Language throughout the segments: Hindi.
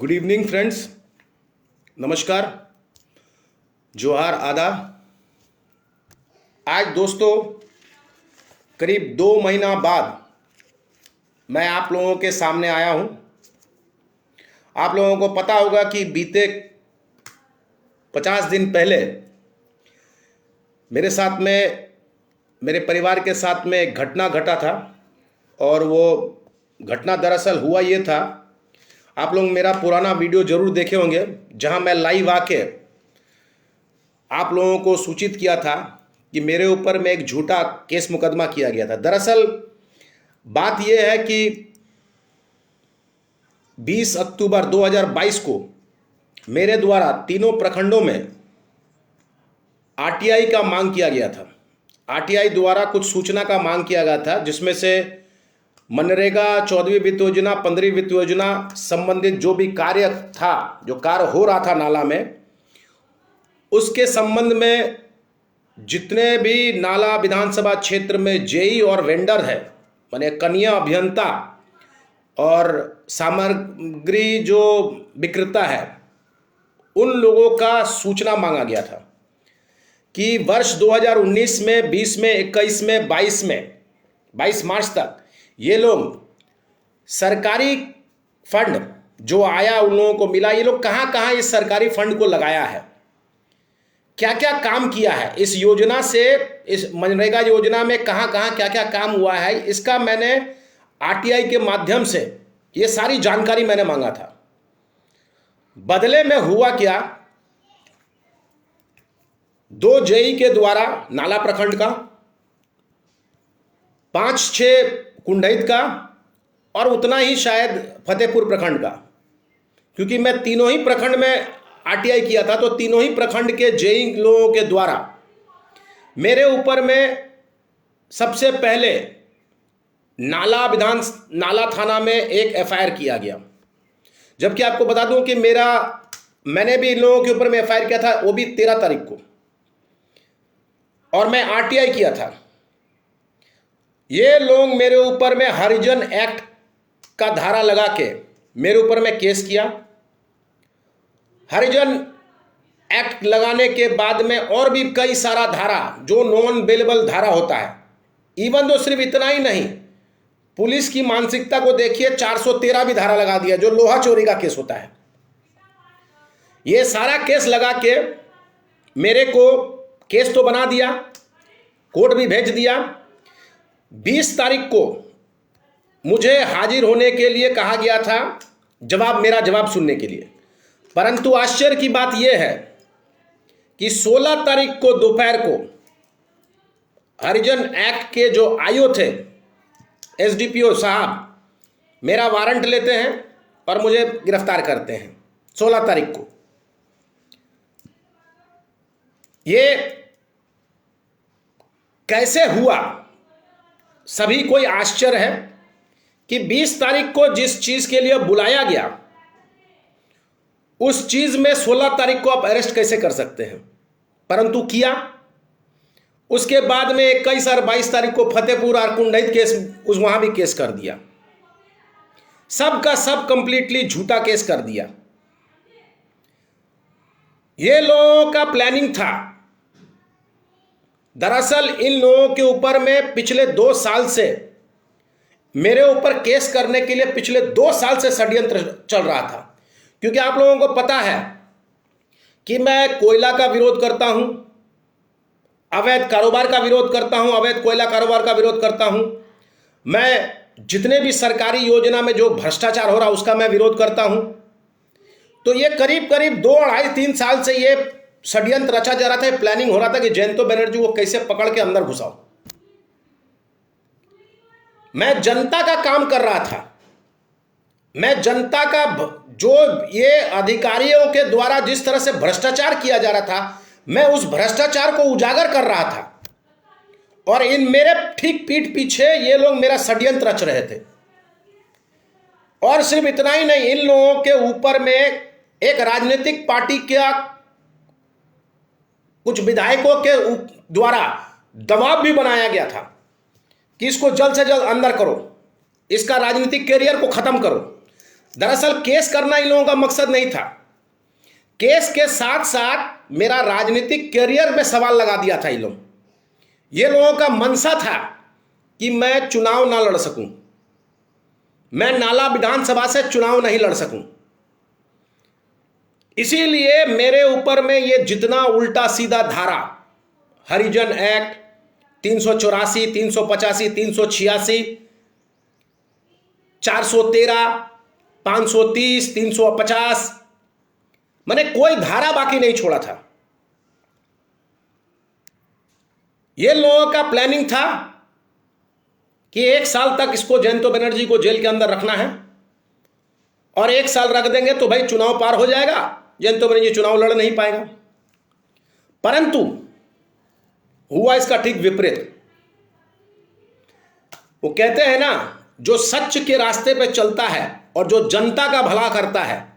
गुड इवनिंग फ्रेंड्स, नमस्कार, जोहार, आदाब। आज दोस्तों करीब 2 महीना बाद मैं आप लोगों के सामने आया हूं। आप लोगों को पता होगा कि बीते 50 दिन पहले मेरे साथ में, मेरे परिवार के साथ में एक घटना घटा था। और वो घटना दरअसल हुआ ये था, आप लोग मेरा पुराना वीडियो जरूर देखे होंगे जहां मैं लाइव आके आप लोगों को सूचित किया था कि मेरे ऊपर में एक झूठा केस मुकदमा किया गया था। दरअसल बात यह है कि 20 अक्टूबर 2022 को मेरे द्वारा तीनों प्रखंडों में आरटीआई का मांग किया गया था। आरटीआई द्वारा कुछ सूचना का मांग किया गया था, जिसमें से मनरेगा, 14वीं वित्त योजना, 15वीं वित्त योजना संबंधित जो भी कार्य था, जो कार्य हो रहा था नाला में, उसके संबंध में जितने भी नाला विधानसभा क्षेत्र में जेई और वेंडर है, माने कनीय अभियंता और सामग्री जो विक्रेता है, उन लोगों का सूचना मांगा गया था कि वर्ष 2019 में, 20 में, 21 में, 22 में, 22 मार्च तक ये लोग सरकारी फंड जो आया उन लोगों को मिला, ये लोग कहाँ कहाँ इस सरकारी फंड को लगाया है, क्या क्या काम किया है इस योजना से, इस मनरेगा योजना में कहाँ कहाँ क्या क्या काम हुआ है, इसका मैंने आरटीआई के माध्यम से ये सारी जानकारी मैंने मांगा था। बदले में हुआ क्या, 2 जेई के द्वारा नाला प्रखंड का, 5-6 कुंडहित का और उतना ही शायद फतेहपुर प्रखंड का, क्योंकि मैं तीनों ही प्रखंड में आरटीआई किया था, तो तीनों ही प्रखंड के जेई लोगों के द्वारा मेरे ऊपर में सबसे पहले नाला थाना में एक एफआईआर किया गया। जबकि आपको बता दूं कि मैंने भी इन लोगों के ऊपर में एफआईआर किया था, वो भी 13 तारीख को, और मैं आरटीआई किया था। ये लोग मेरे ऊपर में हरिजन एक्ट का धारा लगा के मेरे ऊपर में केस किया। हरिजन एक्ट लगाने के बाद में और भी कई सारा धारा जो नॉन बेलेबल धारा होता है, इवन तो सिर्फ इतना ही नहीं, पुलिस की मानसिकता को देखिए, 413 भी धारा लगा दिया जो लोहा चोरी का केस होता है। ये सारा केस लगा के मेरे को केस तो बना दिया, कोर्ट भी भेज दिया। 20 तारीख को मुझे हाजिर होने के लिए कहा गया था, मेरा जवाब सुनने के लिए। परंतु आश्चर्य की बात यह है कि 16 तारीख को दोपहर को हरिजन एक्ट के जो आईओ थे, एसडीपीओ साहब, मेरा वारंट लेते हैं और मुझे गिरफ्तार करते हैं 16 तारीख को। ये कैसे हुआ, सभी कोई आश्चर्य है कि 20 तारीख को जिस चीज के लिए बुलाया गया, उस चीज में 16 तारीख को आप अरेस्ट कैसे कर सकते हैं, परंतु किया। उसके बाद में 21 और 22 तारीख को फतेहपुर और कुंडहित केस, वहां भी केस कर दिया। सब का सब कंप्लीटली झूठा केस कर दिया। ये लोगों का प्लानिंग था। दरअसल इन लोगों के ऊपर में पिछले 2 साल से, मेरे ऊपर केस करने के लिए पिछले 2 साल से षड्यंत्र चल रहा था। क्योंकि आप लोगों को पता है कि मैं कोयला का विरोध करता हूं, अवैध कारोबार का विरोध करता हूं, अवैध कोयला कारोबार का विरोध करता हूं। मैं जितने भी सरकारी योजना में जो भ्रष्टाचार हो रहा है उसका मैं विरोध करता हूं। तो ये करीब करीब 2, 2.5-3 साल से ये षड्यंत्र रचा जा रहा था, प्लानिंग हो रहा था कि जयंतो बनर्जी को कैसे पकड़ के अंदर घुसाओ। मैं जनता का काम कर रहा था। मैं जनता का, जो ये अधिकारियों के द्वारा जिस तरह से भ्रष्टाचार किया जा रहा था, मैं उस भ्रष्टाचार को उजागर कर रहा था। और इन मेरे ठीक पीठ पीछे ये लोग मेरा षड्यंत्र रच रहे थे। और सिर्फ इतना ही नहीं, इन लोगों के ऊपर में एक राजनीतिक पार्टी का कुछ विधायकों के द्वारा दबाव भी बनाया गया था कि इसको जल्द से जल्द अंदर करो, इसका राजनीतिक कैरियर को खत्म करो। दरअसल केस करना इन लोगों का मकसद नहीं था। केस के साथ साथ मेरा राजनीतिक करियर में सवाल लगा दिया था इन लोग। ये लोगों का मनसा था कि मैं चुनाव ना लड़ सकूं, मैं नाला विधानसभा से चुनाव नहीं लड़ सकूं। इसीलिए मेरे ऊपर में ये जितना उल्टा सीधा धारा, हरिजन एक्ट 384, 385, 386, 413, 530, 350, मैंने कोई धारा बाकी नहीं छोड़ा था। ये लोगों का प्लानिंग था कि 1 साल तक इसको, जयंत बनर्जी को जेल के अंदर रखना है, और 1 साल रख देंगे तो भाई चुनाव पार हो जाएगा, जयंत बनर्जी चुनाव लड़ नहीं पाएगा। परंतु हुआ इसका ठीक विपरीत। वो कहते हैं ना, जो सच के रास्ते पे चलता है और जो जनता का भला करता है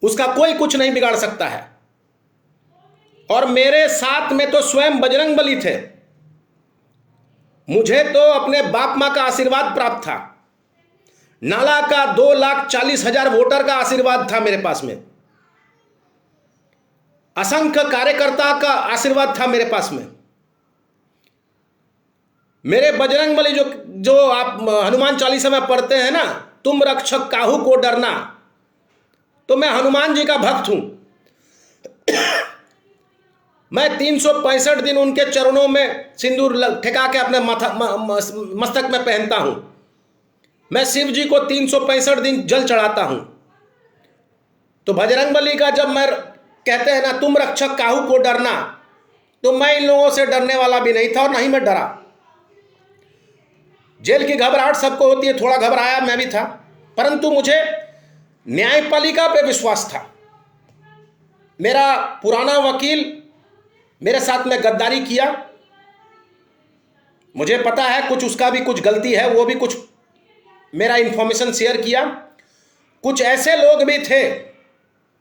उसका कोई कुछ नहीं बिगाड़ सकता है। और मेरे साथ में तो स्वयं बजरंग बली थे। मुझे तो अपने बाप मां का आशीर्वाद प्राप्त था। नाला का 2,40,000 वोटर का आशीर्वाद था मेरे पास में। असंख्य कार्यकर्ता का आशीर्वाद था मेरे पास में। मेरे बजरंग बली जो आप हनुमान चालीसा में पढ़ते हैं ना, तुम रक्षक काहू को डरना, तो मैं हनुमान जी का भक्त हूं। मैं 365 दिन उनके चरणों में सिंदूर ठेका के अपने मस्तक में पहनता हूं। मैं शिव जी को 365 दिन जल चढ़ाता हूं। तो बजरंग बली का जब मैं कहते हैं ना, तुम रक्षक काहू को डरना, तो मैं इन लोगों से डरने वाला भी नहीं था और नहीं मैं डरा। जेल की घबराहट सबको होती है, थोड़ा घबराया मैं भी था, परंतु मुझे न्यायपालिका पे विश्वास था। मेरा पुराना वकील मेरे साथ में गद्दारी किया, मुझे पता है कुछ उसका भी कुछ गलती है, वो भी कुछ मेरा इंफॉर्मेशन शेयर किया। कुछ ऐसे लोग भी थे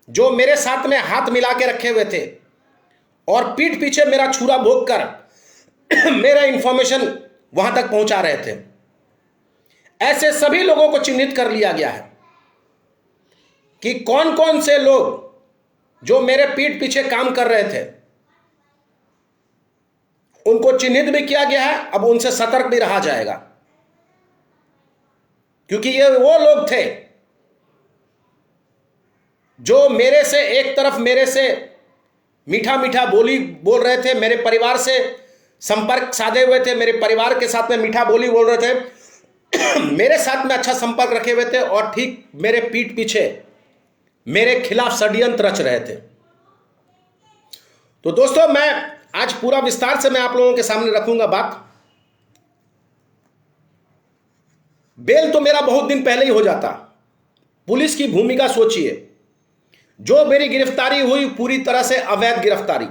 जो मेरे साथ में हाथ मिला के रखे हुए थे और पीठ पीछे मेरा छुरा भोंक कर मेरा इंफॉर्मेशन वहां तक पहुंचा रहे थे। ऐसे सभी लोगों को चिन्हित कर लिया गया है कि कौन कौन से लोग जो मेरे पीठ पीछे काम कर रहे थे, उनको चिन्हित भी किया गया है। अब उनसे सतर्क भी रहा जाएगा, क्योंकि ये वो लोग थे जो मेरे से एक तरफ मेरे से मीठा मीठा बोली बोल रहे थे, मेरे परिवार से संपर्क साधे हुए थे, मेरे परिवार के साथ में मीठा बोली बोल रहे थे, मेरे साथ में अच्छा संपर्क रखे हुए थे, और ठीक मेरे पीठ पीछे मेरे खिलाफ षड्यंत्र रच रहे थे। तो दोस्तों, मैं आज पूरा विस्तार से मैं आप लोगों के सामने रखूंगा बात। बेल तो मेरा बहुत दिन पहले ही हो जाता। पुलिस की भूमिका सोचिए, जो मेरी गिरफ्तारी हुई पूरी तरह से अवैध गिरफ्तारी।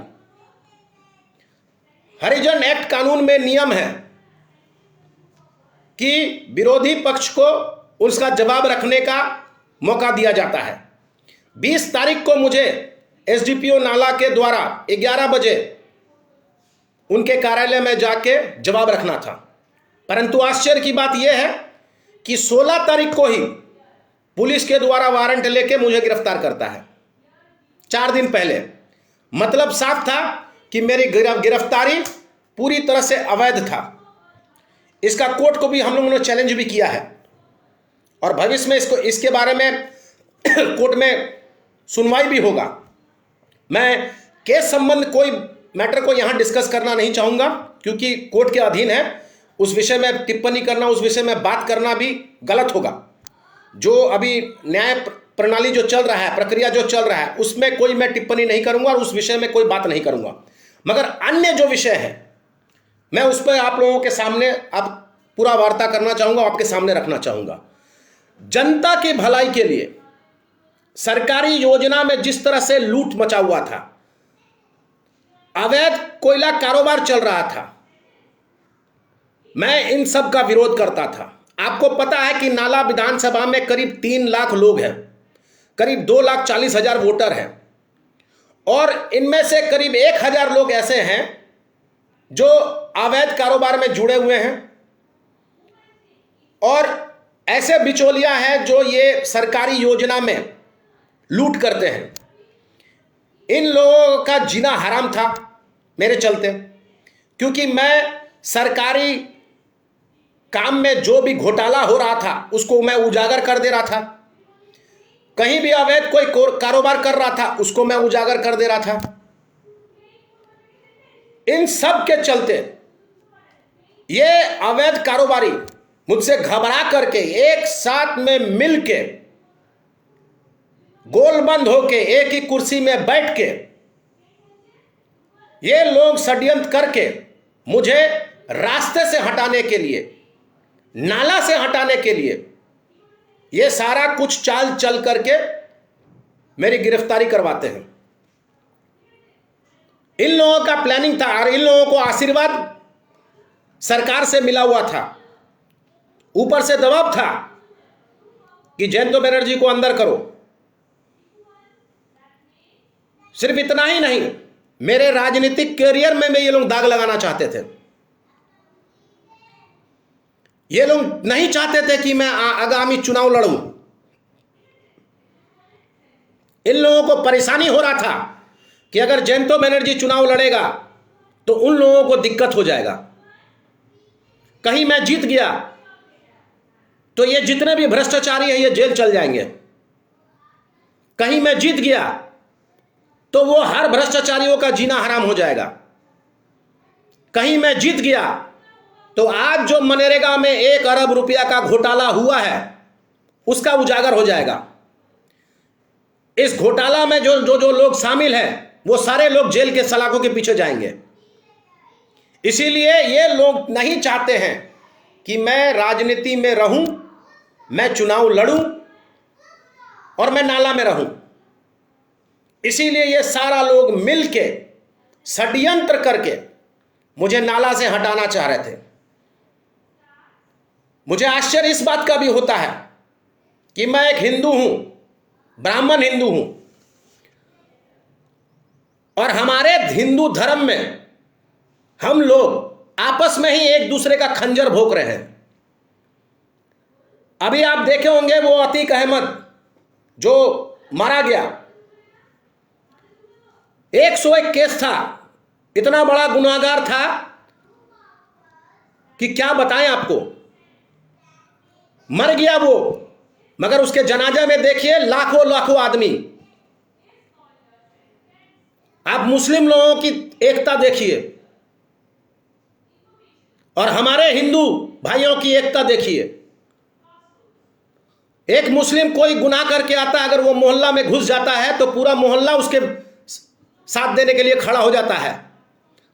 हरिजन एक्ट कानून में नियम है कि विरोधी पक्ष को उसका जवाब रखने का मौका दिया जाता है। 20 तारीख को मुझे एसडीपीओ नाला के द्वारा 11 बजे उनके कार्यालय में जाके जवाब रखना था, परंतु आश्चर्य की बात यह है कि 16 तारीख को ही पुलिस के द्वारा वारंट लेके मुझे गिरफ्तार करता है, 4 दिन पहले। मतलब साफ था कि मेरी गिरफ्तारी पूरी तरह से अवैध था। इसका कोर्ट को भी हम लोगों ने चैलेंज भी किया है, और भविष्य में इसके बारे में कोर्ट में सुनवाई भी होगा। मैं केस संबंध कोई मैटर को यहां डिस्कस करना नहीं चाहूंगा, क्योंकि कोर्ट के अधीन है। उस विषय में टिप्पणी करना, उस विषय में बात करना भी गलत होगा। जो अभी न्याय प्रणाली जो चल रहा है, प्रक्रिया जो चल रहा है, उसमें कोई मैं टिप्पणी नहीं करूंगा और उस विषय में कोई बात नहीं करूंगा। मगर अन्य जो विषय है, मैं उस पर आप लोगों के सामने आप पूरा वार्ता करना चाहूंगा, आपके सामने रखना चाहूंगा। जनता की भलाई के लिए सरकारी योजना में जिस तरह से लूट मचा हुआ था, अवैध कोयला कारोबार चल रहा था, मैं इन सब का विरोध करता था। आपको पता है कि नाला विधानसभा में करीब 3 लाख लोग हैं, करीब 2,40,000 वोटर हैं, और इनमें से करीब 1,000 लोग ऐसे हैं जो अवैध कारोबार में जुड़े हुए हैं। और ऐसे बिचौलिया हैं जो ये सरकारी योजना में लूट करते हैं। इन लोगों का जीना हराम था मेरे चलते, क्योंकि मैं सरकारी काम में जो भी घोटाला हो रहा था उसको मैं उजागर कर दे रहा था। कहीं भी अवैध कोई कारोबार कर रहा था उसको मैं उजागर कर दे रहा था। इन सब के चलते ये अवैध कारोबारी मुझसे घबरा करके एक साथ में मिलके गोलबंद होके एक ही कुर्सी में बैठ के ये लोग षड्यंत्र करके मुझे रास्ते से हटाने के लिए, नाला से हटाने के लिए ये सारा कुछ चाल चल करके मेरी गिरफ्तारी करवाते हैं। इन लोगों का प्लानिंग था और इन लोगों को आशीर्वाद सरकार से मिला हुआ था, ऊपर से दबाव था कि जयंत बनर्जी को अंदर करो। सिर्फ इतना ही नहीं, मेरे राजनीतिक करियर में ये लोग दाग लगाना चाहते थे। ये लोग नहीं चाहते थे कि मैं आगामी चुनाव लड़ूं। इन लोगों को परेशानी हो रहा था कि अगर जयंत बनर्जी चुनाव लड़ेगा तो उन लोगों को दिक्कत हो जाएगा। कहीं मैं जीत गया तो ये जितने भी भ्रष्टाचारी हैं ये जेल चल जाएंगे। कहीं मैं जीत गया तो वो हर भ्रष्टाचारियों का जीना हराम हो जाएगा। कहीं मैं जीत गया तो आज जो मनरेगा में 1 अरब रुपया का घोटाला हुआ है उसका उजागर हो जाएगा। इस घोटाला में जो जो जो लोग शामिल हैं वो सारे लोग जेल के सलाखों के पीछे जाएंगे। इसीलिए ये लोग नहीं चाहते हैं कि मैं राजनीति में रहूं, मैं चुनाव लड़ूं और मैं नाला में रहूं। इसीलिए ये सारा लोग मिलके षड्यंत्र करके मुझे नाला से हटाना चाह रहे थे। मुझे आश्चर्य इस बात का भी होता है कि मैं एक हिंदू हूं, ब्राह्मण हिंदू हूं, और हमारे हिंदू धर्म में हम लोग आपस में ही एक दूसरे का खंजर भोंक रहे हैं। अभी आप देखे होंगे वो अतीक अहमद जो मारा गया, 101 केस था, इतना बड़ा गुनाहगार था कि क्या बताएं आपको। मर गया वो, मगर उसके जनाजा में देखिए लाखों लाखों आदमी। आप मुस्लिम लोगों की एकता देखिए और हमारे हिंदू भाइयों की एकता देखिए। एक मुस्लिम कोई गुनाह करके आता है, अगर वो मोहल्ला में घुस जाता है तो पूरा मोहल्ला उसके साथ देने के लिए खड़ा हो जाता है।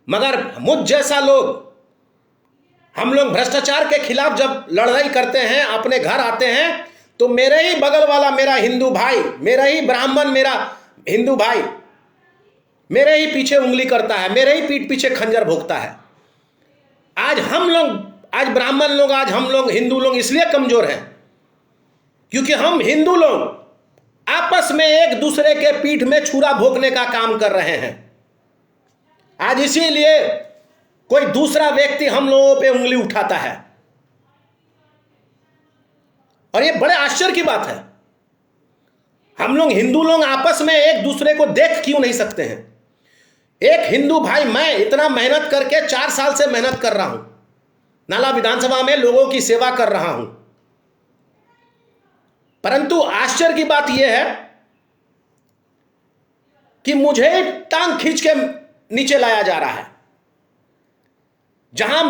मगर मुझ जैसा लोग, हम लोग भ्रष्टाचार के खिलाफ जब लड़ाई करते हैं, अपने घर आते हैं, तो मेरे ही बगल वाला मेरा हिंदू भाई, मेरा ही ब्राह्मण मेरा हिंदू भाई मेरे ही पीछे उंगली करता है, मेरे ही पीठ पीछे खंजर भोंकता है। आज हम लोग, आज ब्राह्मण लोग, आज हम लोग हिंदू लोग इसलिए कमजोर हैं क्योंकि हम हिंदू लोग आपस में एक दूसरे के पीठ में छुरा भोंकने का काम कर रहे हैं। आज इसीलिए कोई दूसरा व्यक्ति हम लोगों पे उंगली उठाता है, और ये बड़े आश्चर्य की बात है। हम लोग हिंदू लोग आपस में एक दूसरे को देख क्यों नहीं सकते हैं। एक हिंदू भाई, मैं इतना मेहनत करके 4 साल से मेहनत कर रहा हूं, नाला विधानसभा में लोगों की सेवा कर रहा हूं, परंतु आश्चर्य की बात यह है कि मुझे टांग खींच के नीचे लाया जा रहा है। जहां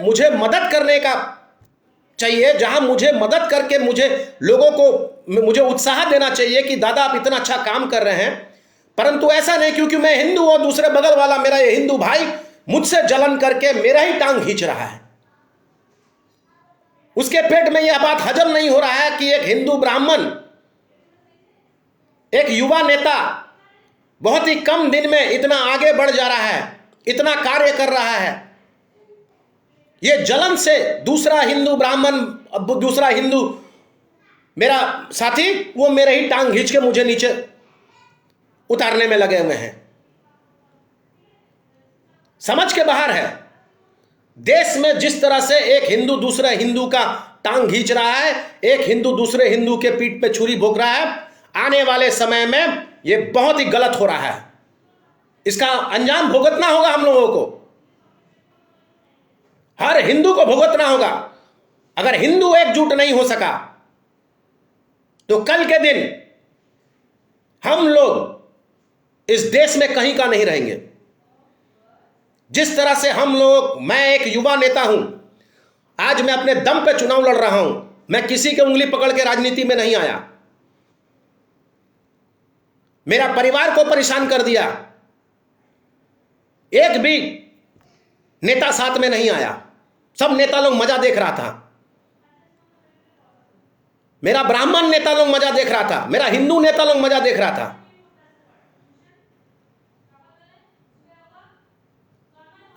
मुझे मदद करने का चाहिए, जहां मुझे मदद करके लोगों को मुझे उत्साह देना चाहिए कि दादा आप इतना अच्छा काम कर रहे हैं, परंतु ऐसा नहीं, क्योंकि मैं हिंदू हूं, दूसरे बगल वाला मेरा ये हिंदू भाई मुझसे जलन करके मेरा ही टांग खींच रहा है। उसके पेट में यह बात हजम नहीं हो रहा है कि एक हिंदू ब्राह्मण, एक युवा नेता बहुत ही कम दिन में इतना आगे बढ़ जा रहा है, इतना कार्य कर रहा है। ये जलन से दूसरा हिंदू ब्राह्मण, दूसरा हिंदू मेरा साथी, वो मेरे ही टांग खींच के मुझे नीचे उतारने में लगे हुए हैं। समझ के बाहर है। देश में जिस तरह से एक हिंदू दूसरे हिंदू का टांग खींच रहा है, एक हिंदू दूसरे हिंदू के पीठ पे छुरी भोंक रहा है। आने वाले समय में यह बहुत ही गलत हो रहा है, इसका अंजाम भुगतना होगा हम लोगों को, हर हिंदू को भुगतना होगा। अगर हिंदू एकजुट नहीं हो सका तो कल के दिन हम लोग इस देश में कहीं का नहीं रहेंगे। जिस तरह से हम लोग, मैं एक युवा नेता हूं, आज मैं अपने दम पे चुनाव लड़ रहा हूं, मैं किसी की उंगली पकड़ के राजनीति में नहीं आया। मेरा परिवार को परेशान कर दिया, एक भी नेता साथ में नहीं आया, सब नेता लोग मजा देख रहा था। मेरा ब्राह्मण नेता लोग मजा देख रहा था, मेरा हिंदू नेता लोग मजा देख रहा था।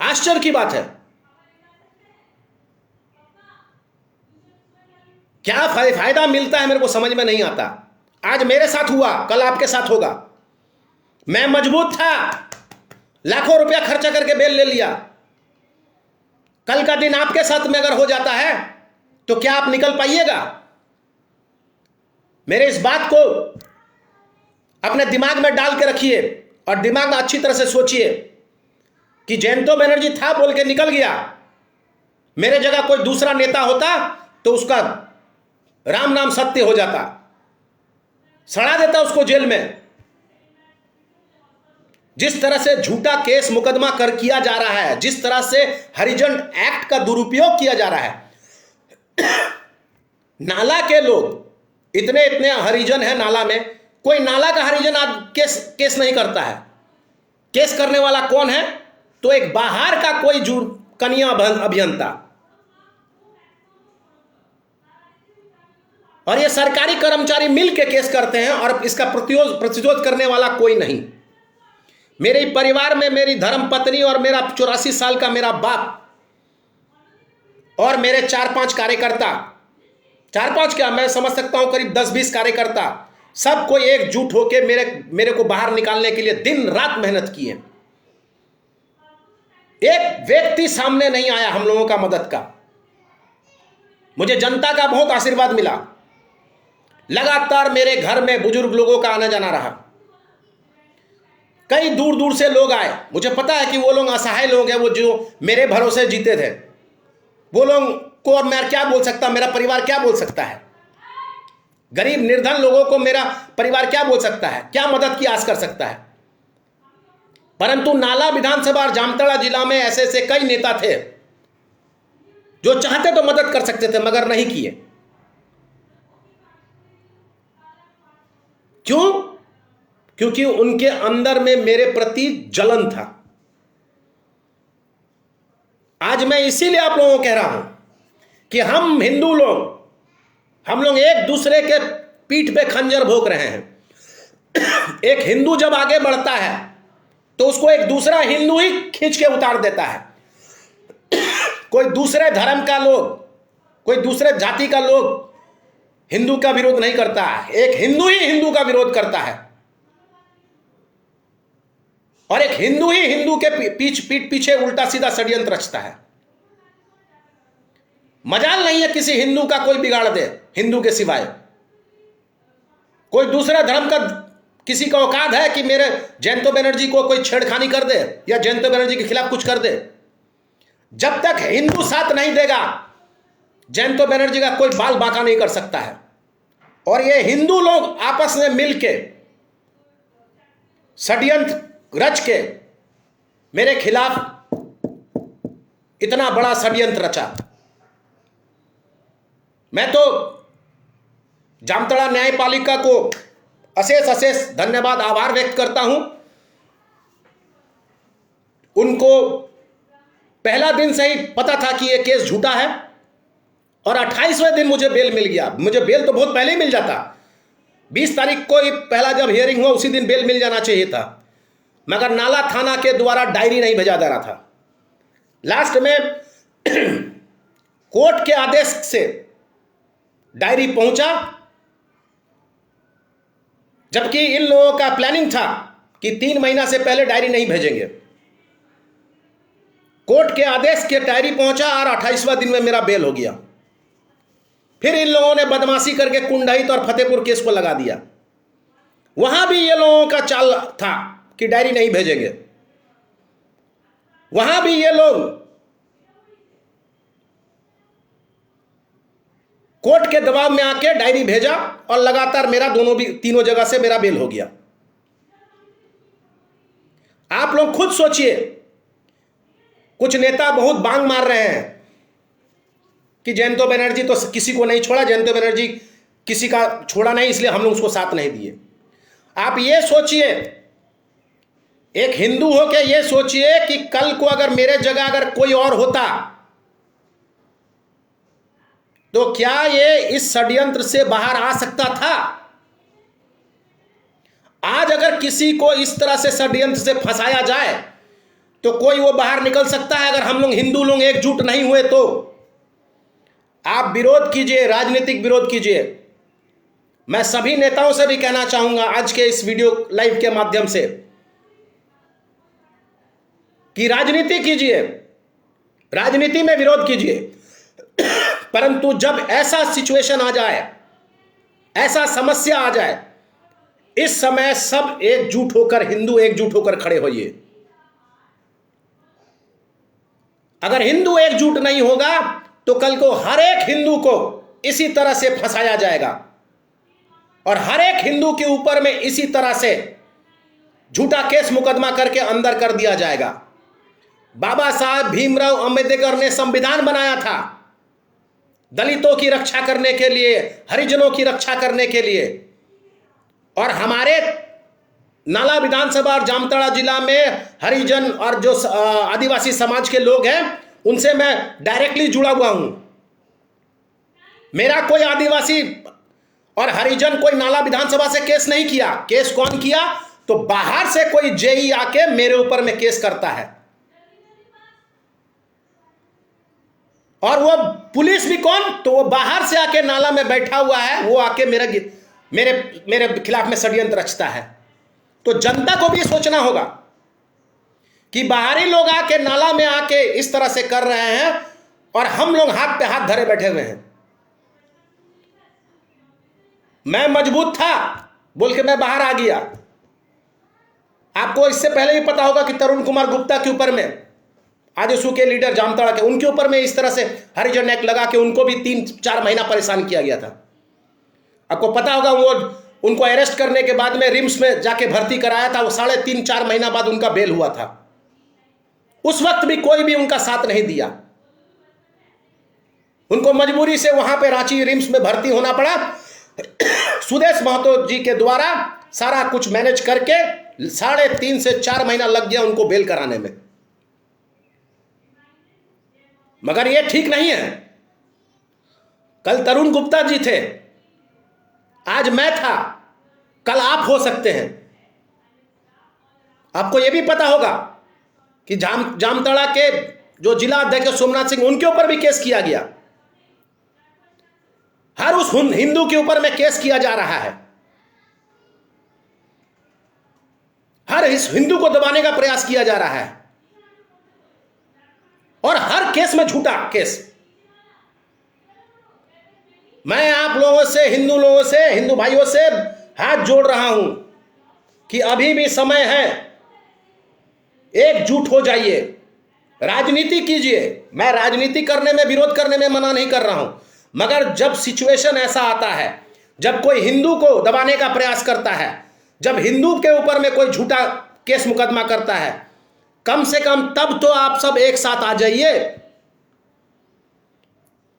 आश्चर्य की बात है, क्या फायदा मिलता है मेरे को समझ में नहीं आता। आज मेरे साथ हुआ, कल आपके साथ होगा। मैं मजबूत था, लाखों रुपया खर्चा करके बेल ले लिया, कल का दिन आपके साथ में अगर हो जाता है तो क्या आप निकल पाइएगा? मेरे इस बात को अपने दिमाग में डाल के रखिए और दिमाग में अच्छी तरह से सोचिए कि जयंतो बनर्जी था बोल के निकल गया, मेरे जगह कोई दूसरा नेता होता तो उसका राम नाम सत्य हो जाता, सड़ा देता उसको जेल में। जिस तरह से झूठा केस मुकदमा कर किया जा रहा है, जिस तरह से हरिजन एक्ट का दुरुपयोग किया जा रहा है, नाला के लोग इतने इतने हरिजन है नाला में, कोई नाला का हरिजन आज केस नहीं करता है। केस करने वाला कौन है? तो एक बाहर का कोई कनिया अभियंता। और ये सरकारी कर्मचारी मिल के केस करते हैं और इसका प्रतिरोध करने वाला कोई नहीं। मेरे परिवार में मेरी धर्म पत्नी और मेरा 84 साल का मेरा बाप और मेरे 4-5 कार्यकर्ता, 4-5 क्या, मैं समझ सकता हूं करीब 10-20 कार्यकर्ता, सब कोई एकजुट होकर मेरे को बाहर निकालने के लिए दिन रात मेहनत की है। एक व्यक्ति सामने नहीं आया हम लोगों का मदद का। मुझे जनता का बहुत आशीर्वाद मिला, लगातार मेरे घर में बुजुर्ग लोगों का आना जाना रहा, कई दूर दूर से लोग आए। मुझे पता है कि वो लोग असहाय लोग हैं, वो जो मेरे भरोसे जीते थे, वो लोग को और मैं क्या बोल सकता, मेरा परिवार क्या बोल सकता है? गरीब निर्धन लोगों को मेरा परिवार क्या बोल सकता है, क्या मदद की आस कर सकता है? परंतु नाला विधानसभा और जामताड़ा जिला में ऐसे ऐसे कई नेता थे जो चाहते तो मदद कर सकते थे मगर नहीं किए। क्यों? क्योंकि उनके अंदर में मेरे प्रति जलन था। आज मैं इसीलिए आप लोगों को कह रहा हूं कि हम हिंदू लोग, हम लोग एक दूसरे के पीठ पे खंजर भोंक रहे हैं। एक हिंदू जब आगे बढ़ता है तो उसको एक दूसरा हिंदू ही खींच के उतार देता है। कोई दूसरे धर्म का लोग, कोई दूसरे जाति का लोग हिंदू का विरोध नहीं करता है, एक हिंदू ही हिंदू का विरोध करता है। और एक हिंदू ही हिंदू के पीठ पीछे उल्टा सीधा षड्यंत्र रचता है। मजाल नहीं है किसी हिंदू का कोई बिगाड़ दे, हिंदू के सिवाय कोई दूसरा धर्म का किसी का औकात है कि मेरे जयंतो बनर्जी को कोई छेड़खानी कर दे या जयंतो बनर्जी के खिलाफ कुछ कर दे? जब तक हिंदू साथ नहीं देगा जयंतो बनर्जी का कोई बाल बांका नहीं कर सकता है। और ये हिंदू लोग आपस में मिलके षड्यंत्र रच के मेरे खिलाफ इतना बड़ा षड्यंत्र रचा। मैं तो जामताड़ा न्यायपालिका को अशेष धन्यवाद आभार व्यक्त करता हूं। उनको पहला दिन से ही पता था कि यह केस झूठा है और 28वें दिन मुझे बेल मिल गया। मुझे बेल तो बहुत पहले ही मिल जाता, 20 तारीख को ही पहला जब हियरिंग हुआ उसी दिन बेल मिल जाना चाहिए था, मगर नाला थाना के द्वारा डायरी नहीं भेजा जा रहा था। लास्ट में कोर्ट के आदेश से डायरी पहुंचा, जबकि इन लोगों का प्लानिंग था कि 3 महीना से पहले डायरी नहीं भेजेंगे। कोर्ट के आदेश के डायरी पहुंचा और 28वां दिन में मेरा बेल हो गया। फिर इन लोगों ने बदमाशी करके कुंडहित और फतेहपुर केस को लगा दिया। वहां भी ये लोगों का चाल था कि डायरी नहीं भेजेंगे। वहां भी ये लोग कोर्ट के दबाव में आके डायरी भेजा और लगातार मेरा तीनों जगह से मेरा बेल हो गया। आप लोग खुद सोचिए, कुछ नेता बहुत बांग मार रहे हैं कि जयंत बनर्जी तो किसी को नहीं छोड़ा, जयंत बनर्जी किसी का छोड़ा नहीं, इसलिए हम लोग उसको साथ नहीं दिए। आप ये सोचिए, एक हिंदू हो के ये सोचिए कि कल को अगर मेरे जगह अगर कोई और होता तो क्या ये इस षड्यंत्र से बाहर आ सकता था? आज अगर किसी को इस तरह से षड्यंत्र से फंसाया जाए तो कोई वो बाहर निकल सकता है? अगर हम लोग हिंदू लोग एकजुट नहीं हुए तो आप विरोध कीजिए, राजनीतिक विरोध कीजिए। मैं सभी नेताओं से भी कहना चाहूंगा आज के इस वीडियो लाइव के माध्यम से कि राजनीति कीजिए, राजनीति में विरोध कीजिए, परंतु जब ऐसा सिचुएशन आ जाए, ऐसा समस्या आ जाए, इस समय सब एकजुट होकर, हिंदू एकजुट होकर खड़े होइए। अगर हिंदू एकजुट नहीं होगा तो कल को हर एक हिंदू को इसी तरह से फंसाया जाएगा और हर एक हिंदू के ऊपर में इसी तरह से झूठा केस मुकदमा करके अंदर कर दिया जाएगा। बाबा साहब भीमराव अंबेडकर ने संविधान बनाया था दलितों की रक्षा करने के लिए, हरिजनों की रक्षा करने के लिए, और हमारे नाला विधानसभा और जामताड़ा जिला में हरिजन और जो आदिवासी समाज के लोग हैं उनसे मैं डायरेक्टली जुड़ा हुआ हूं। मेरा कोई आदिवासी और हरिजन कोई नाला विधानसभा से केस नहीं किया। केस कौन किया? तो बाहर से कोई जेई आके मेरे ऊपर में केस करता है, और वो पुलिस भी कौन? तो वो बाहर से आके नाला में बैठा हुआ है, वो आके मेरे खिलाफ में षड्यंत्र रचता है। तो जनता को भी सोचना होगा कि बाहरी लोग आके नाला में आके इस तरह से कर रहे हैं और हम लोग हाथ पे हाथ धरे बैठे हुए हैं। मैं मजबूत था बोल के मैं बाहर आ गया। आपको इससे पहले भी पता होगा कि तरुण कुमार गुप्ता के ऊपर में, आजसू के लीडर जामताड़ा के, उनके ऊपर में इस तरह से हरिजन एक्ट लगा के उनको भी 3-4 महीना परेशान किया गया था। आपको पता होगा, वो उनको अरेस्ट करने के बाद में रिम्स में जाके भर्ती कराया था। वो 3.5-4 महीना बाद उनका बेल हुआ था। उस वक्त भी कोई भी उनका साथ नहीं दिया। उनको मजबूरी से वहां पे रांची रिम्स में भर्ती होना पड़ा। सुदेश महतो जी के द्वारा सारा कुछ मैनेज करके 3.5 से 4 महीना लग गया उनको बेल कराने में। मगर ये ठीक नहीं है। कल तरुण गुप्ता जी थे, आज मैं था, कल आप हो सकते हैं। आपको यह भी पता होगा कि जामताड़ा के जो जिला अध्यक्ष सोमनाथ सिंह, उनके ऊपर भी केस किया गया। हर उस हिंदू के ऊपर में केस किया जा रहा है। हर इस हिंदू को दबाने का प्रयास किया जा रहा है और हर केस में झूठा केस। मैं आप लोगों से, हिंदू लोगों से, हिंदू भाइयों से हाथ जोड़ रहा हूं कि अभी भी समय है, एकजुट हो जाइए, राजनीति कीजिए। मैं राजनीति करने में, विरोध करने में मना नहीं कर रहा हूं, मगर जब सिचुएशन ऐसा आता है, जब कोई हिंदू को दबाने का प्रयास करता है, जब हिंदू के ऊपर में कोई झूठा केस मुकदमा करता है, कम से कम तब तो आप सब एक साथ आ जाइए,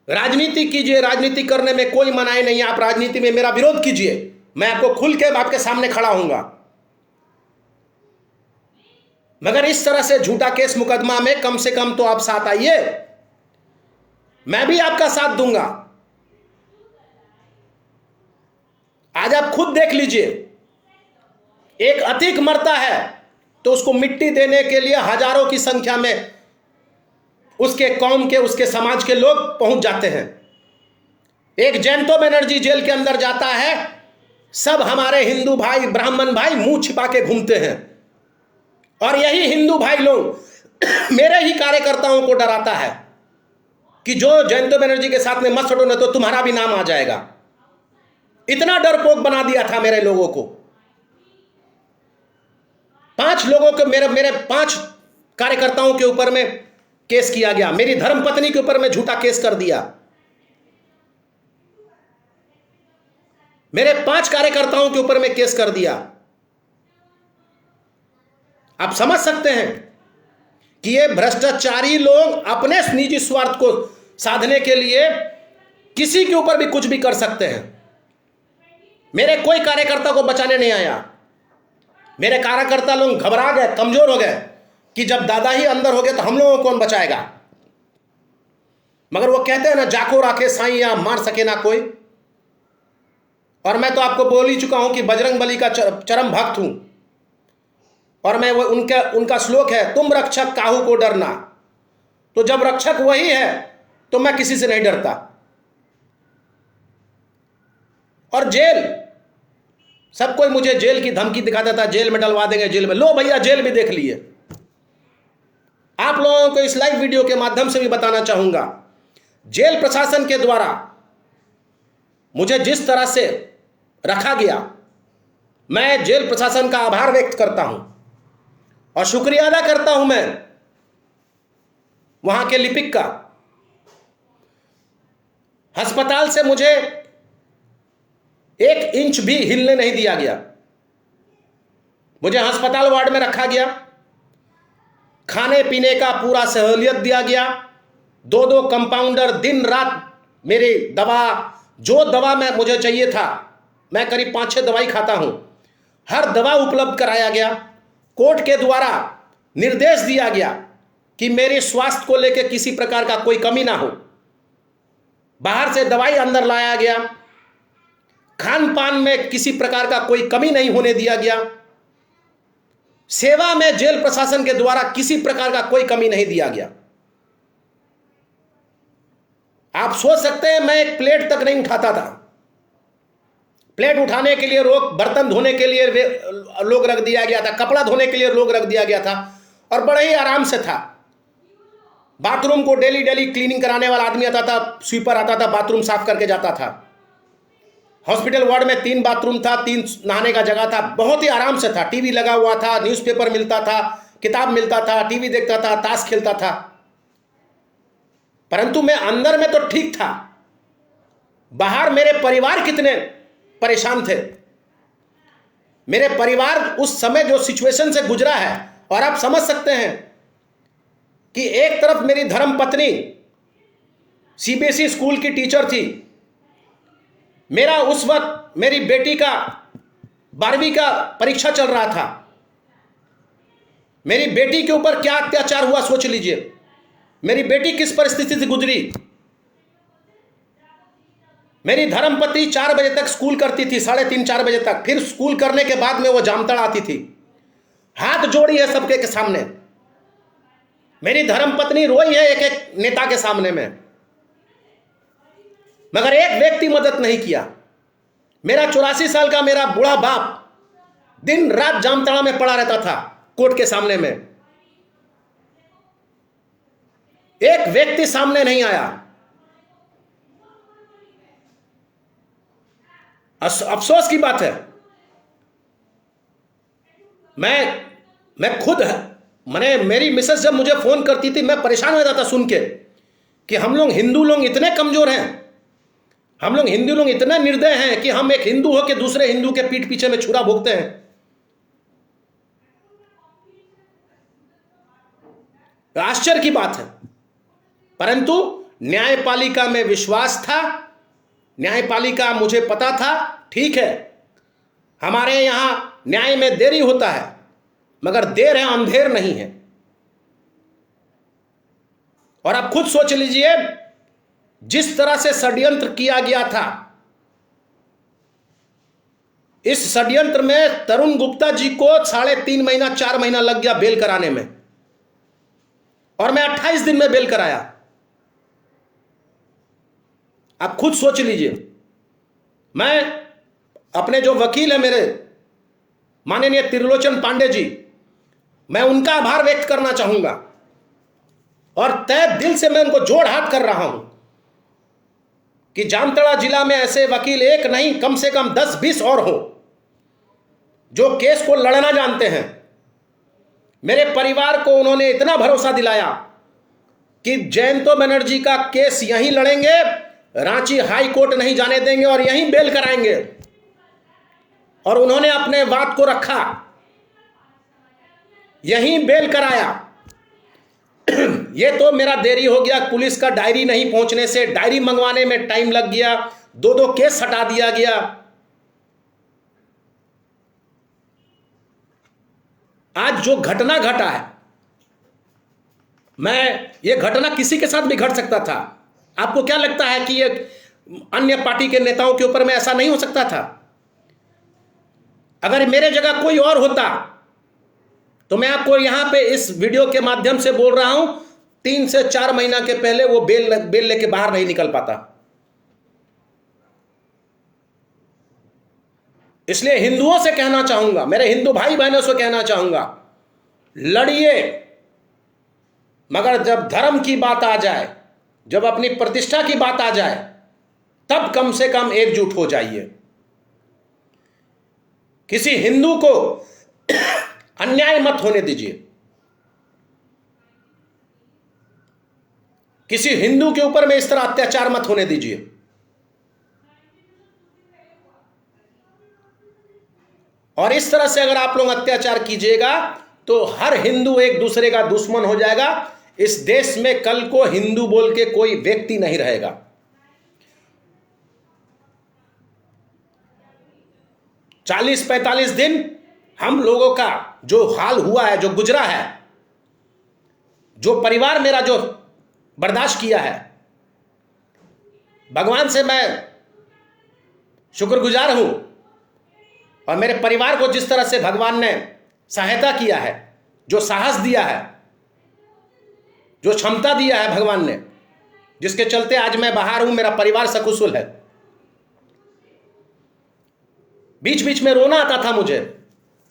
राजनीति कीजिए। राजनीति करने में कोई मनाही नहीं है। आप राजनीति में मेरा विरोध कीजिए, मैं आपको खुल के आपके सामने खड़ा होऊंगा, मगर इस तरह से झूठा केस मुकदमा में कम से कम तो आप साथ आइए। मैं भी आपका साथ दूंगा। आज आप खुद देख लीजिए, एक अतिक मरता है तो उसको मिट्टी देने के लिए हजारों की संख्या में उसके कौम के, उसके समाज के लोग पहुंच जाते हैं। एक जयंतो बनर्जी जेल के अंदर जाता है, सब हमारे हिंदू भाई, ब्राह्मण भाई मुंह छिपा के घूमते हैं, और यही हिंदू भाई लोग मेरे ही कार्यकर्ताओं को डराता है। कि जो जयंत बनर्जी के साथ में मत सटो ना तो तुम्हारा भी नाम आ जाएगा। इतना डरपोक बना दिया था मेरे लोगों को। 5 लोगों को मेरे 5 कार्यकर्ताओं के ऊपर में केस किया गया। मेरी धर्मपत्नी के ऊपर में झूठा केस कर दिया। मेरे 5 कार्यकर्ताओं के ऊपर में केस कर दिया। आप समझ सकते हैं कि ये भ्रष्टाचारी लोग अपने निजी स्वार्थ को साधने के लिए किसी के ऊपर भी कुछ भी कर सकते हैं। मेरे कोई कार्यकर्ता को बचाने नहीं आया। मेरे कार्यकर्ता लोग घबरा गए, कमजोर हो गए कि जब दादा ही अंदर हो गए तो हम लोगों को कौन बचाएगा। मगर वो कहते हैं ना, जाको राखे साईं या मार सके ना कोई। और मैं तो आपको बोल ही चुका हूं कि बजरंगबली का चरम भक्त हूं। और मैं वो उनका श्लोक है, तुम रक्षक काहू को डरना। तो जब रक्षक वही है तो मैं किसी से नहीं डरता। और जेल, सब कोई मुझे जेल की धमकी दिखाता था, जेल में डलवा देंगे, जेल में। लो भैया, जेल भी देख लिए। आप लोगों को इस लाइव वीडियो के माध्यम से भी बताना चाहूंगा, जेल प्रशासन के द्वारा मुझे जिस तरह से रखा गया, मैं जेल प्रशासन का आभार व्यक्त करता हूं और शुक्रिया अदा करता हूं मैं वहां के लिपिक का। अस्पताल से मुझे 1 इंच भी हिलने नहीं दिया गया। मुझे अस्पताल वार्ड में रखा गया, खाने पीने का पूरा सहूलियत दिया गया। 2 कंपाउंडर दिन रात मेरी दवा, जो दवा मुझे चाहिए था, मैं करीब 5-6 दवाई खाता हूं, हर दवा उपलब्ध कराया गया। कोर्ट के द्वारा निर्देश दिया गया कि मेरे स्वास्थ्य को लेकर किसी प्रकार का कोई कमी ना हो। बाहर से दवाई अंदर लाया गया, खान पान में किसी प्रकार का कोई कमी नहीं होने दिया गया। सेवा में जेल प्रशासन के द्वारा किसी प्रकार का कोई कमी नहीं दिया गया। आप सोच सकते हैं, मैं एक प्लेट तक नहीं उठाता था। प्लेट उठाने के लिए रोक, बर्तन धोने के लिए लोग रख दिया गया था, कपड़ा धोने के लिए लोग रख दिया गया था, और बड़े ही आराम से था। बाथरूम को डेली क्लीनिंग कराने वाला आदमी आता था, स्वीपर आता था, बाथरूम साफ करके जाता था। हॉस्पिटल वार्ड में 3 बाथरूम था, 3 नहाने का जगह था, बहुत ही आराम से था। टीवी लगा हुआ था, न्यूज़पेपर मिलता था, किताब मिलता था, टीवी देखता था, ताश खेलता था। परंतु मैं अंदर में तो ठीक था, बाहर मेरे परिवार कितने परेशान थे। मेरे परिवार उस समय जो सिचुएशन से गुजरा है, और आप समझ सकते हैं कि एक तरफ मेरी धर्मपत्नी सीबीएसई स्कूल की टीचर थी। मेरा उस वक्त मेरी बेटी का 12वीं का परीक्षा चल रहा था। मेरी बेटी के ऊपर क्या अत्याचार हुआ सोच लीजिए। मेरी बेटी किस परिस्थिति से गुजरी। मेरी धर्मपत्नी 4 बजे तक स्कूल करती थी, 3:30-4 बजे तक। फिर स्कूल करने के बाद में वो जामतड़ा आती थी, हाथ जोड़ी है सबके के सामने। मेरी धर्मपत्नी रोई है एक एक नेता के सामने में, मगर एक व्यक्ति मदद नहीं किया। मेरा 84 साल का मेरा बूढ़ा बाप दिन रात जामतड़ा में पड़ा रहता था कोर्ट के सामने में। एक व्यक्ति सामने नहीं आया। अफसोस की बात है, मैं खुद मेरी मिसेस जब मुझे फोन करती थी, मैं परेशान हो जाता था सुन के कि हम लोग हिंदू लोग इतने कमजोर हैं, हम लोग हिंदू लोग इतने निर्दय हैं कि हम एक हिंदू हो के दूसरे हिंदू के पीठ पीछे में छुरा भोगते हैं। आश्चर्य की बात है। परंतु न्यायपालिका में विश्वास था, न्यायपालिका मुझे पता था, ठीक है हमारे यहां न्याय में देरी होता है, मगर देर है अंधेर नहीं है। और आप खुद सोच लीजिए, जिस तरह से षड्यंत्र किया गया था, इस षड्यंत्र में तरुण गुप्ता जी को 3.5 महीना 4 महीना लग गया बेल कराने में, और मैं 28 दिन में बेल कराया। आप खुद सोच लीजिए। मैं अपने जो वकील है मेरे माननीय त्रिलोचन पांडे जी, मैं उनका आभार व्यक्त करना चाहूंगा और तय दिल से मैं उनको जोड़ हाथ कर रहा हूं कि जामताड़ा जिला में ऐसे वकील एक नहीं, कम से कम 10-20 और हो जो केस को लड़ना जानते हैं। मेरे परिवार को उन्होंने इतना भरोसा दिलाया कि जयंतो बनर्जी का केस यहीं लड़ेंगे, रांची हाई कोर्ट नहीं जाने देंगे और यहीं बेल कराएंगे। और उन्होंने अपने बात को रखा, यहीं बेल कराया। ये तो मेरा देरी हो गया, पुलिस का डायरी नहीं पहुंचने से, डायरी मंगवाने में टाइम लग गया, 2-2 केस हटा दिया गया। आज जो घटना घटा है, ये घटना किसी के साथ भी घट सकता था। आपको क्या लगता है कि ये अन्य पार्टी के नेताओं के ऊपर में ऐसा नहीं हो सकता था? अगर मेरे जगह कोई और होता तो मैं आपको यहां पे इस वीडियो के माध्यम से बोल रहा हूं, 3 से 4 महीना के पहले वो बेल लेके बाहर नहीं निकल पाता। इसलिए हिंदुओं से कहना चाहूंगा, मेरे हिंदू भाई बहनों से कहना चाहूंगा, लड़िए, मगर जब धर्म की बात आ जाए, जब अपनी प्रतिष्ठा की बात आ जाए, तब कम से कम एकजुट हो जाइए। किसी हिंदू को अन्याय मत होने दीजिए, किसी हिंदू के ऊपर में इस तरह अत्याचार मत होने दीजिए। और इस तरह से अगर आप लोग अत्याचार कीजिएगा तो हर हिंदू एक दूसरे का दुश्मन हो जाएगा। इस देश में कल को हिंदू बोल के कोई व्यक्ति नहीं रहेगा। 40-45 दिन हम लोगों का जो हाल हुआ है, जो गुजरा है, जो परिवार मेरा जो बर्दाश्त किया है, भगवान से मैं शुक्रगुजार हूं। और मेरे परिवार को जिस तरह से भगवान ने सहायता किया है, जो साहस दिया है, जो क्षमता दिया है भगवान ने, जिसके चलते आज मैं बाहर हूं, मेरा परिवार सकुशल है। बीच बीच में रोना आता था मुझे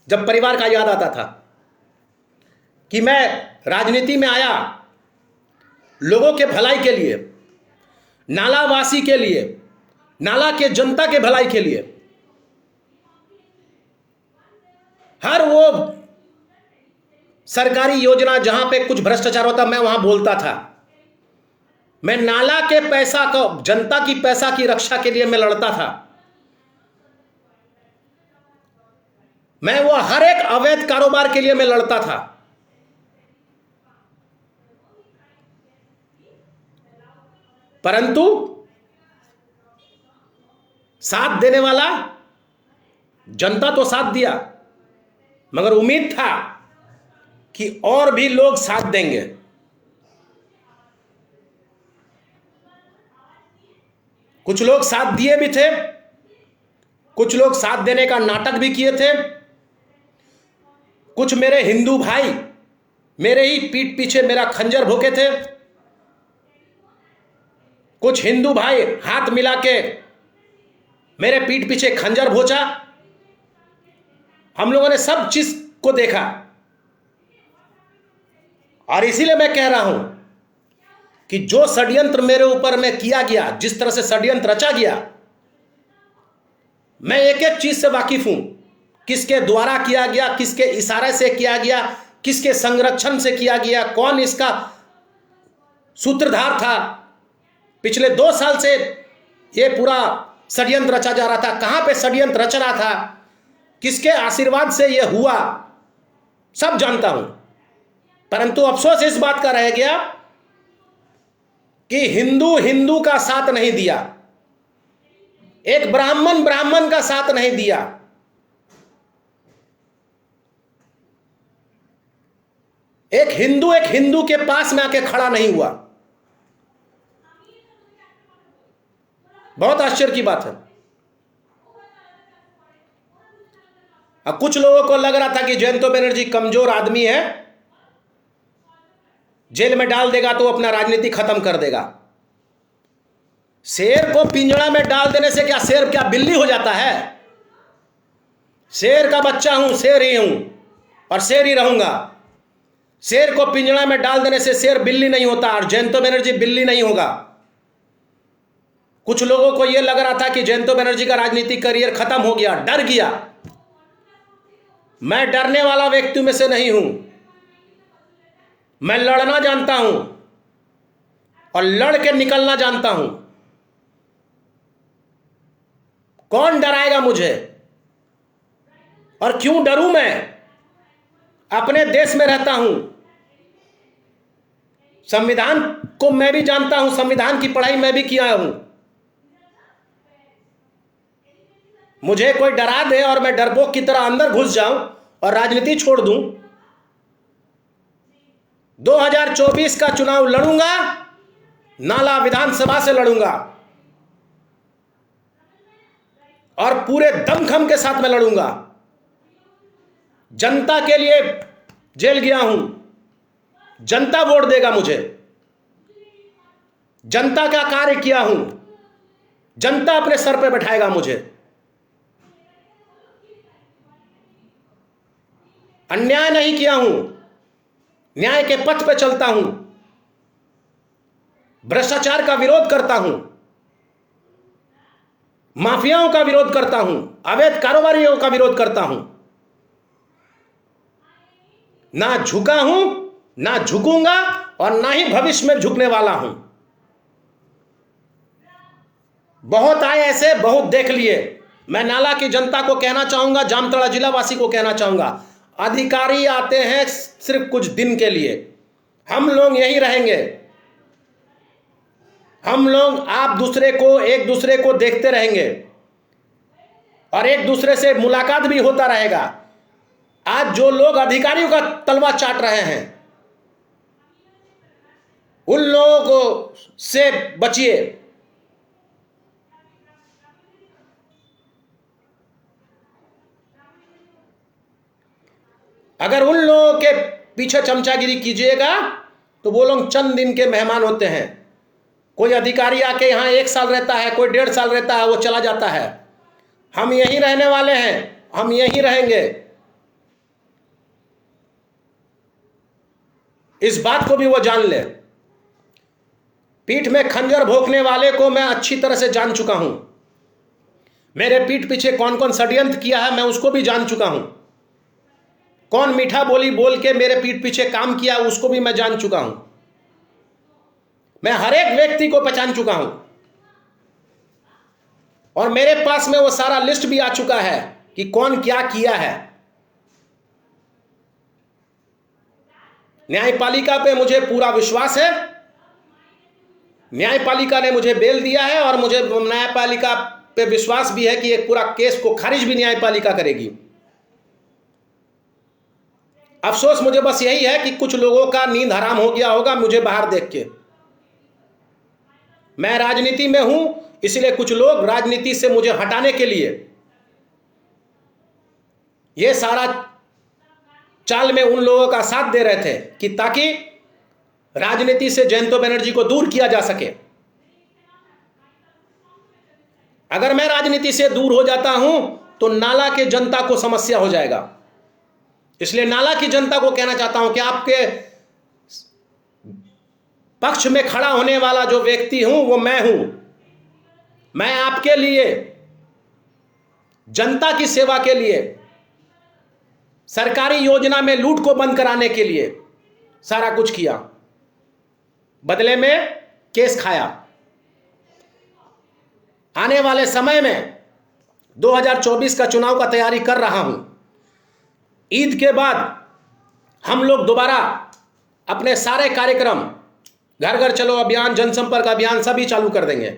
जब परिवार का याद आता था कि मैं राजनीति में आया लोगों के भलाई के लिए, नालावासी के लिए, नाला के जनता के भलाई के लिए। हर वो सरकारी योजना जहां पे कुछ भ्रष्टाचार होता, मैं वहां बोलता था। मैं नाला के पैसा को, जनता की पैसा की रक्षा के लिए मैं लड़ता था। मैं वो हर एक अवैध कारोबार के लिए मैं लड़ता था। परंतु साथ देने वाला जनता तो साथ दिया, मगर उम्मीद था कि और भी लोग साथ देंगे। कुछ लोग साथ दिए भी थे, कुछ लोग साथ देने का नाटक भी किए थे। कुछ मेरे हिंदू भाई मेरे ही पीठ पीछे मेरा खंजर भोंके थे। कुछ हिंदू भाई हाथ मिला के मेरे पीठ पीछे खंजर भोंचा। हम लोगों ने सब चीज को देखा। और इसीलिए मैं कह रहा हूं कि जो षड्यंत्र मेरे ऊपर में किया गया, जिस तरह से षड्यंत्र रचा गया, मैं एक एक चीज से वाकिफ हूं। किसके द्वारा किया गया, किसके इशारे से किया गया, किसके संरक्षण से किया गया, कौन इसका सूत्रधार था। पिछले 2 साल से यह पूरा षड्यंत्र रचा जा रहा था। कहां पे षड्यंत्र रच रहा था, किसके आशीर्वाद से यह हुआ, सब जानता हूं। परंतु अफसोस इस बात का रह गया कि हिंदू हिंदू का साथ नहीं दिया, एक ब्राह्मण ब्राह्मण का साथ नहीं दिया। एक हिंदू के पास में आके खड़ा नहीं हुआ। बहुत आश्चर्य की बात है। अब कुछ लोगों को लग रहा था कि जयंतो बनर्जी कमजोर आदमी है, जेल में डाल देगा तो अपना राजनीति खत्म कर देगा। शेर को पिंजड़ा में डाल देने से क्या शेर क्या बिल्ली हो जाता है? शेर का बच्चा हूं, शेर ही हूं और शेर ही रहूंगा। शेर को पिंजड़ा में डाल देने से शेर बिल्ली नहीं होता, और जयंत बनर्जी बिल्ली नहीं होगा। कुछ लोगों को यह लग रहा था कि जयंत बनर्जी का राजनीतिक करियर खत्म हो गया, डर गया। मैं डरने वाला व्यक्ति में से नहीं हूं। मैं लड़ना जानता हूं और लड़ के निकलना जानता हूं। कौन डराएगा मुझे, और क्यों डरूं? मैं अपने देश में रहता हूं, संविधान को मैं भी जानता हूं, संविधान की पढ़ाई मैं भी किया हूं। मुझे कोई डरा दे और मैं डरपोक की तरह अंदर घुस जाऊं और राजनीति छोड़ दूं। 2024 का चुनाव लड़ूंगा, नाला विधानसभा से लड़ूंगा, और पूरे दमखम के साथ मैं लड़ूंगा। जनता के लिए जेल गया हूं, जनता वोट देगा मुझे। जनता का कार्य किया हूं, जनता अपने सर पे बैठाएगा मुझे। अन्याय नहीं किया हूं, न्याय के पथ पे चलता हूं, भ्रष्टाचार का विरोध करता हूं, माफियाओं का विरोध करता हूं, अवैध कारोबारियों का विरोध करता हूं। ना झुका हूं, ना झुकूंगा, और ना ही भविष्य में झुकने वाला हूं। बहुत आए ऐसे, बहुत देख लिए। मैं नाला की जनता को कहना चाहूंगा, जामताड़ा जिला वासी को कहना चाहूंगा, अधिकारी आते हैं सिर्फ कुछ दिन के लिए। हम लोग यहीं रहेंगे। हम लोग एक दूसरे को देखते रहेंगे, और एक दूसरे से मुलाकात भी होता रहेगा। आज जो लोग अधिकारियों का तलवा चाट रहे हैं, उन लोगों से बचिए। अगर उन लोगों के पीछे चमचागिरी कीजिएगा तो वो लोग चंद दिन के मेहमान होते हैं। कोई अधिकारी आके यहां 1 साल रहता है, कोई 1.5 साल रहता है, वो चला जाता है। हम यहीं रहने वाले हैं, हम यहीं रहेंगे। इस बात को भी वो जान ले। पीठ में खंजर भोंकने वाले को मैं अच्छी तरह से जान चुका हूं। मेरे पीठ पीछे कौन कौन षड्यंत्र किया है, मैं उसको भी जान चुका हूं। कौन मीठा बोली बोल के मेरे पीठ पीछे काम किया, उसको भी मैं जान चुका हूं। मैं हर एक व्यक्ति को पहचान चुका हूं, और मेरे पास में वो सारा लिस्ट भी आ चुका है कि कौन क्या किया है। न्यायपालिका पे मुझे पूरा विश्वास है। न्यायपालिका ने मुझे बेल दिया है, और मुझे न्यायपालिका पे विश्वास भी है कि ये पूरा केस को खारिज भी न्यायपालिका करेगी। अफसोस मुझे बस यही है कि कुछ लोगों का नींद हराम हो गया होगा मुझे बाहर देख के। मैं राजनीति में हूं, इसलिए कुछ लोग राजनीति से मुझे हटाने के लिए यह सारा चाल में उन लोगों का साथ दे रहे थे कि ताकि राजनीति से जयंत बनर्जी को दूर किया जा सके। अगर मैं राजनीति से दूर हो जाता हूं तो नाला के जनता को समस्या हो जाएगा। इसलिए नाला की जनता को कहना चाहता हूं कि आपके पक्ष में खड़ा होने वाला जो व्यक्ति हूं वो मैं हूं। मैं आपके लिए, जनता की सेवा के लिए, सरकारी योजना में लूट को बंद कराने के लिए सारा कुछ किया, बदले में केस खाया। आने वाले समय में 2024 का चुनाव का तैयारी कर रहा हूं। ईद के बाद हम लोग दोबारा अपने सारे कार्यक्रम, घर घर चलो अभियान, जनसंपर्क अभियान सभी चालू कर देंगे।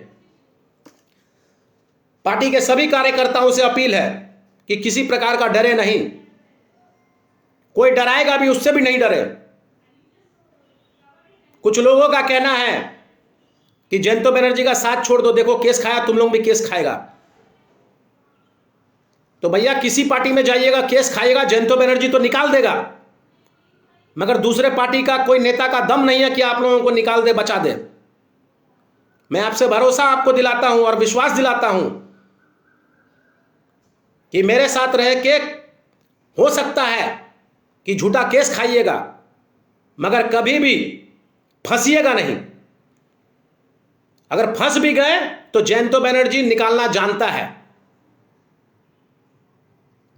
पार्टी के सभी कार्यकर्ताओं से अपील है कि किसी प्रकार का डरे नहीं। कोई डराएगा भी, उससे भी नहीं डरे। कुछ लोगों का कहना है कि जयंत बनर्जी का साथ छोड़ दो, देखो केस खाया, तुम लोग भी केस खाएगा। तो भैया किसी पार्टी में जाइएगा, केस खाएगा, जयंत बनर्जी तो निकाल देगा, मगर दूसरे पार्टी का कोई नेता का दम नहीं है कि आप लोगों को निकाल दे, बचा दे। मैं आपसे भरोसा आपको दिलाता हूं और विश्वास दिलाता हूं कि मेरे साथ रह के हो सकता है कि झूठा केस खाइएगा, मगर कभी भी फंसिएगा नहीं। अगर फंस भी गए तो जयंत बनर्जी निकालना जानता है।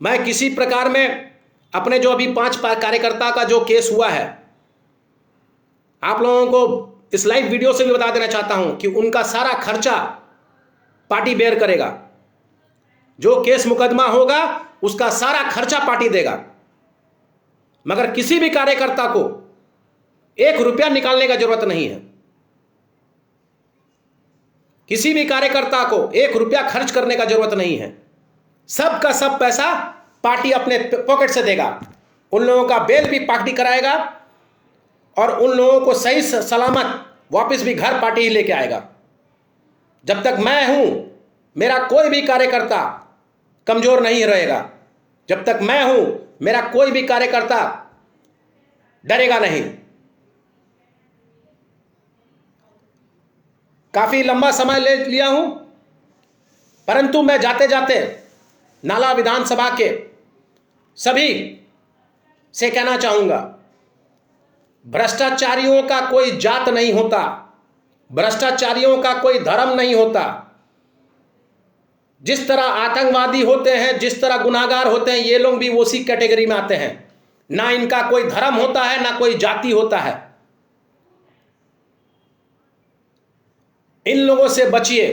मैं किसी प्रकार में अपने जो अभी 5 कार्यकर्ता का जो केस हुआ है, आप लोगों को इस लाइव वीडियो से भी बता देना चाहता हूं कि उनका सारा खर्चा पार्टी बेयर करेगा। जो केस मुकदमा होगा उसका सारा खर्चा पार्टी देगा। मगर किसी भी कार्यकर्ता को 1 रुपया निकालने का जरूरत नहीं है। किसी भी कार्यकर्ता को 1 रुपया खर्च करने का जरूरत नहीं है। सब का सब पैसा पार्टी अपने पॉकेट से देगा। उन लोगों का बेल भी पार्टी कराएगा और उन लोगों को सही सलामत वापस भी घर पार्टी ही लेके आएगा। जब तक मैं हूं, मेरा कोई भी कार्यकर्ता कमजोर नहीं रहेगा। जब तक मैं हूं, मेरा कोई भी कार्यकर्ता डरेगा नहीं। काफी लंबा समय ले लिया हूं, परंतु मैं जाते जाते नाला विधानसभा के सभी से कहना चाहूंगा, भ्रष्टाचारियों का कोई जात नहीं होता, भ्रष्टाचारियों का कोई धर्म नहीं होता। जिस तरह आतंकवादी होते हैं, जिस तरह गुनाहगार होते हैं, ये लोग भी उसी कैटेगरी में आते हैं। ना इनका कोई धर्म होता है, ना कोई जाति होता है। इन लोगों से बचिए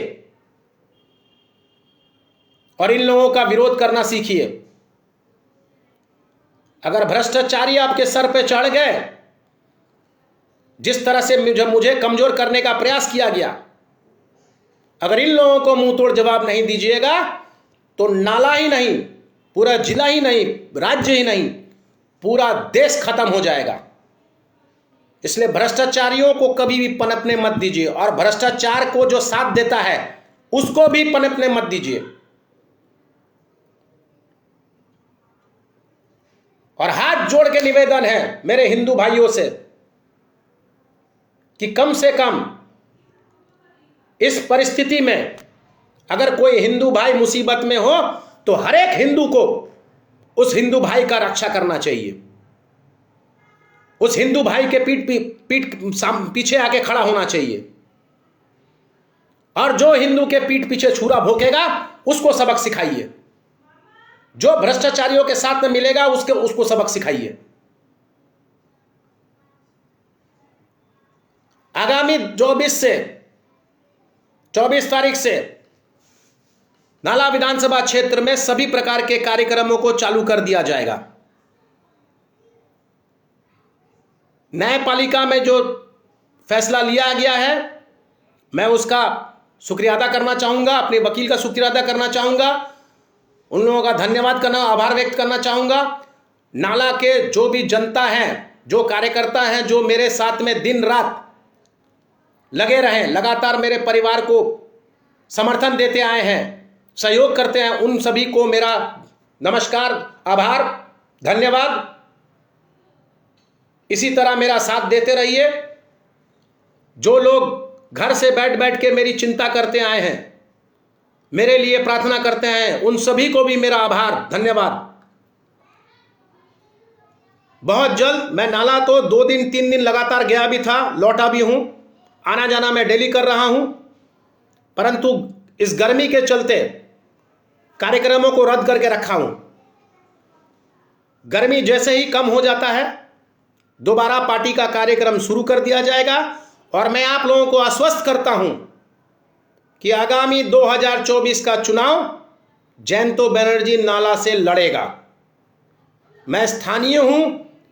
और इन लोगों का विरोध करना सीखिए। अगर भ्रष्टाचारी आपके सर पे चढ़ गए, जिस तरह से मुझे कमजोर करने का प्रयास किया गया, अगर इन लोगों को मुंह तोड़ जवाब नहीं दीजिएगा तो नाला ही नहीं, पूरा जिला ही नहीं, राज्य ही नहीं, पूरा देश खत्म हो जाएगा। इसलिए भ्रष्टाचारियों को कभी भी पनपने मत दीजिए और भ्रष्टाचार को जो साथ देता है उसको भी पनपने मत दीजिए। और हाथ जोड़ के निवेदन है मेरे हिंदू भाइयों से कि कम से कम इस परिस्थिति में अगर कोई हिंदू भाई मुसीबत में हो तो हर एक हिंदू को उस हिंदू भाई का रक्षा करना चाहिए। उस हिंदू भाई के पीछे आके खड़ा होना चाहिए। और जो हिंदू के पीठ पीछे छुरा भोंकेगा उसको सबक सिखाइए। जो भ्रष्टाचारियों के साथ में मिलेगा उसको सबक सिखाइए। आगामी 24 तारीख से नाला विधानसभा क्षेत्र में सभी प्रकार के कार्यक्रमों को चालू कर दिया जाएगा। न्यायपालिका में जो फैसला लिया गया है, मैं उसका शुक्रिया अदा करना चाहूंगा, अपने वकील का शुक्रिया अदा करना चाहूंगा, उन लोगों का धन्यवाद करना, आभार व्यक्त करना चाहूंगा। नाला के जो भी जनता हैं, जो कार्यकर्ता हैं, जो मेरे साथ में दिन रात लगे रहे, लगातार मेरे परिवार को समर्थन देते आए हैं, सहयोग करते हैं, उन सभी को मेरा नमस्कार, आभार, धन्यवाद। इसी तरह मेरा साथ देते रहिए। जो लोग घर से बैठ बैठ के मेरी चिंता करते आए हैं, मेरे लिए प्रार्थना करते हैं, उन सभी को भी मेरा आभार, धन्यवाद। बहुत जल्द मैं नाला तो 2 दिन 3 दिन लगातार गया भी था, लौटा भी हूं, आना जाना मैं डेली कर रहा हूं, परंतु इस गर्मी के चलते कार्यक्रमों को रद्द करके रखा हूं। गर्मी जैसे ही कम हो जाता है दोबारा पार्टी का कार्यक्रम शुरू कर दिया जाएगा। और मैं आप लोगों को आश्वस्त करता हूं कि आगामी 2024 का चुनाव जयंत बनर्जी नाला से लड़ेगा। मैं स्थानीय हूं,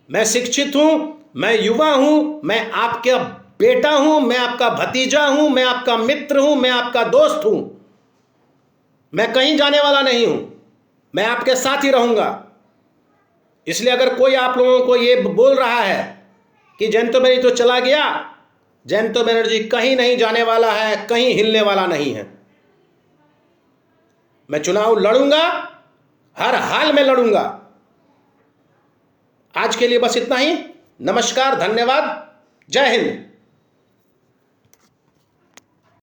मैं शिक्षित हूं, मैं युवा हूं, मैं आपका बेटा हूं, मैं आपका भतीजा हूं, मैं आपका मित्र हूं, मैं आपका दोस्त हूं। मैं कहीं जाने वाला नहीं हूं, मैं आपके साथ ही रहूंगा। इसलिए अगर कोई आप लोगों को ये बोल रहा है कि जयंत बनर्जी तो चला गया, जयंत बनर्जी कहीं नहीं जाने वाला है, कहीं हिलने वाला नहीं है। मैं चुनाव लड़ूंगा, हर हाल में लड़ूंगा। आज के लिए बस इतना ही। नमस्कार, धन्यवाद, जय हिंद।